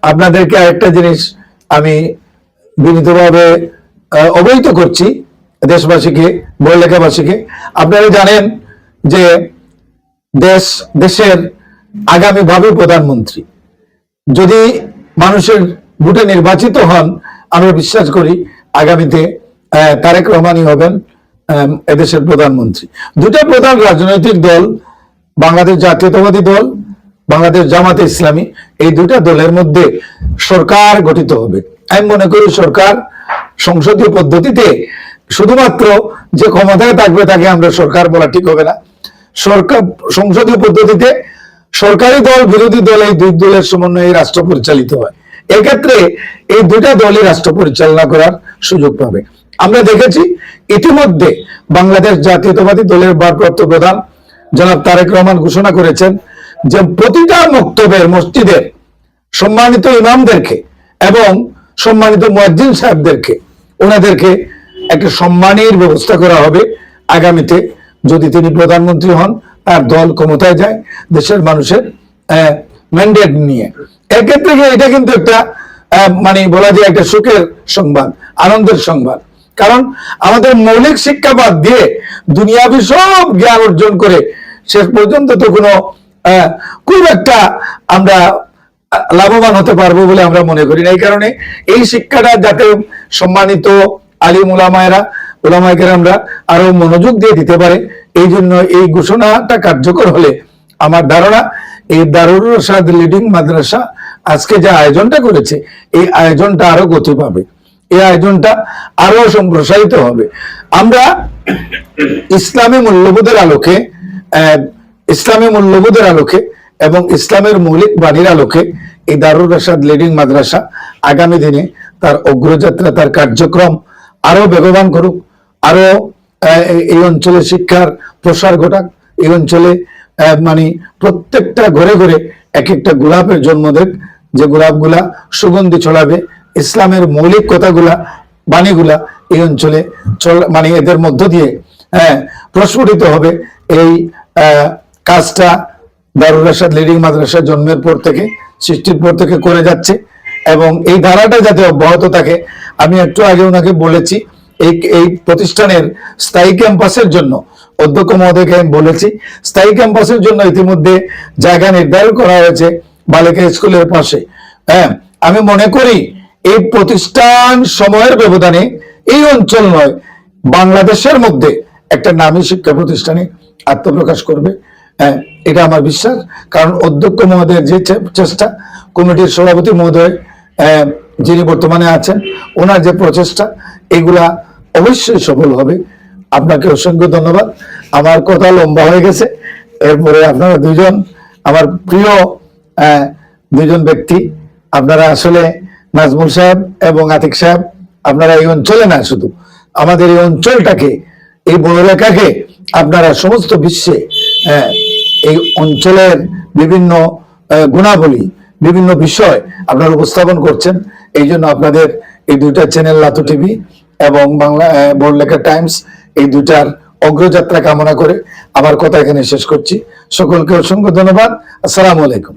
আপনাদেরকে আরেকটা জিনিস আমি বিনীতভাবে অবহিত করছি দেশবাসীকে, বড়লেখাবাসীকে। আপনারা জানেন যে দেশের আগামী ভাবে প্রধানমন্ত্রী যদি মানুষের ভোটে নির্বাচিত হন, আমরা বিশ্বাস করি আগামীতে তারেক রহমানই হবেন এদেশের প্রধানমন্ত্রী। দুটা প্রধান রাজনৈতিক দল, বাংলাদেশ জাতীয়তাবাদী দল, বাংলাদেশ জামাতে ইসলামী, এই দুটা দলের মধ্যে সরকার গঠিত হবে। আমি মনে করি সরকার সংসদীয় পদ্ধতিতে শুধুমাত্র যে ক্ষমতায় থাকবে তাকে আমরা সরকার বলা ঠিক হবে না। সরকার সংসদীয় পদ্ধতিতে সরকারি দল বিরোধী দল এই দুই দলের সমন্বয়ে রাষ্ট্র পরিচালিত হয়। এক্ষেত্রে এই দুটা দলই রাষ্ট্র পরিচালনা করার সুযোগ পাবে। আমরা দেখেছি ইতিমধ্যে বাংলাদেশ জাতীয়তাবাদী দলের ভারপ্রাপ্ত প্রধান জনাব তারেক রহমান ঘোষণা করেছেন যে প্রতিটা মক্তবের মসজিদের সম্মানিত ইমামদেরকে এবং সম্মানিত মুয়াজ্জিন সাহেবদেরকে ওনাদেরকে একটা সম্মানের ব্যবস্থা করা হবে আগামীতে যদি তিনি প্রধানমন্ত্রী হন, তার দল ক্ষমতায় যায় দেশের মানুষের ম্যান্ডেট নিয়ে। এক্ষেত্রে এটা কিন্তু একটা মানে বলা যায় একটা সুখের সংবাদ, আনন্দের সংবাদ। কারণ আমাদের মৌলিক শিক্ষা বাদ দিয়ে দুনিয়াবি সব জ্ঞান অর্জন করে শেষ পর্যন্ত তো কোনো খুব একটা আমরা লাভবান হতে পারবো বলে আমরা মনে করি না। এই কারণে এই শিক্ষাটা যাতে সম্মানিত আলিম ওলামায়ে কেরামরা আরো মনোযোগ দিয়ে দিতে পারে, এই জন্য এই ঘোষণাটা কার্যকর হলে আমার ধারণা এই দারুল রশাদ লিডিং মাদ্রাসা আজকে যে আয়োজনটা করেছে এই আয়োজনটা আরো গতি পাবে, এই আয়োজনটা আরো সম্প্রসারিত হবে। আমরা ইসলামী মূল্যবোধের আলোকে এবং ইসলামের মৌলিক বাণীর আলোকে এই দারুল রশাদ লিডিং মাদ্রাসা আগামী দিনে তার অগ্রযাত্রা, তার কার্যক্রম আরো বেগবান করুক, আরো এই অঞ্চলে শিক্ষার প্রসার ঘটাক, এই অঞ্চলে মানে প্রত্যেকটা ঘরে ঘরে এক একটা গোলাপের জন্ম দেখ, যে গোলাপগুলা সুগন্ধি ছড়াবে, ইসলামের মৌলিক কথাগুলা বাণীগুলা এই অঞ্চলে মানে এদের মধ্য দিয়ে প্রস্ফুটিত হবে। এই কাজটা দারুল রশাদ লিডিং মাদ্রাসা জন্মের পর থেকে, সৃষ্টির পর থেকে করে যাচ্ছে এবং এই ধারাটা যাতে অব্যাহত থাকে। আমি একটু আগে ওনাকে বলেছি এই প্রতিষ্ঠানের স্থায়ী ক্যাম্পাসের জন্য অধ্যক্ষ মহোদয়কে আমি বলেছি স্থায়ী ক্যাম্পাসের জন্য ইতিমধ্যে জায়গা নির্ধারণ করা হয়েছে বালিকা স্কুলের পাশে। আমি মনে করি এই প্রতিষ্ঠান সময়ের ব্যবধানে এই অঞ্চল নয় বাংলাদেশের মধ্যে একটা নামী শিক্ষা প্রতিষ্ঠানে আত্মপ্রকাশ করবে, এটা আমার বিশ্বাস। কারণ অধ্যক্ষ মহোদয়ের যে চেষ্টা, কমিটির সভাপতি মহোদয় যিনি বর্তমানে আছেন, ওনার যে প্রচেষ্টা, এগুলা অবশ্যই সফল হবে। আপনাকে অসংখ্য ধন্যবাদ। আমার কথা লম্বা হয়ে গেছে। এরপরে আপনারা দুইজন আমার প্রিয় দুইজন ব্যক্তি, আপনারা আসলে নাজমুল সাহেব এবং আতিক সাহেব, আপনারা এই অঞ্চলে না শুধু আমাদের এই অঞ্চলটাকে, এই বড়লেখাকে আপনারা সমস্ত বিশ্বে এই অঞ্চলের বিভিন্ন গুণাবলী, বিভিন্ন বিষয় আপনারা উপস্থাপন করছেন। এই জন্য আপনাদের এই দুইটা চ্যানেল, লাতু টিভি এবং বাংলা বড়লেখা টাইমস, এই দুটার অগ্রযাত্রা কামনা করে আমার কথা এখানে শেষ করছি। সকলকে অসংখ্য ধন্যবাদ। আসসালামু আলাইকুম।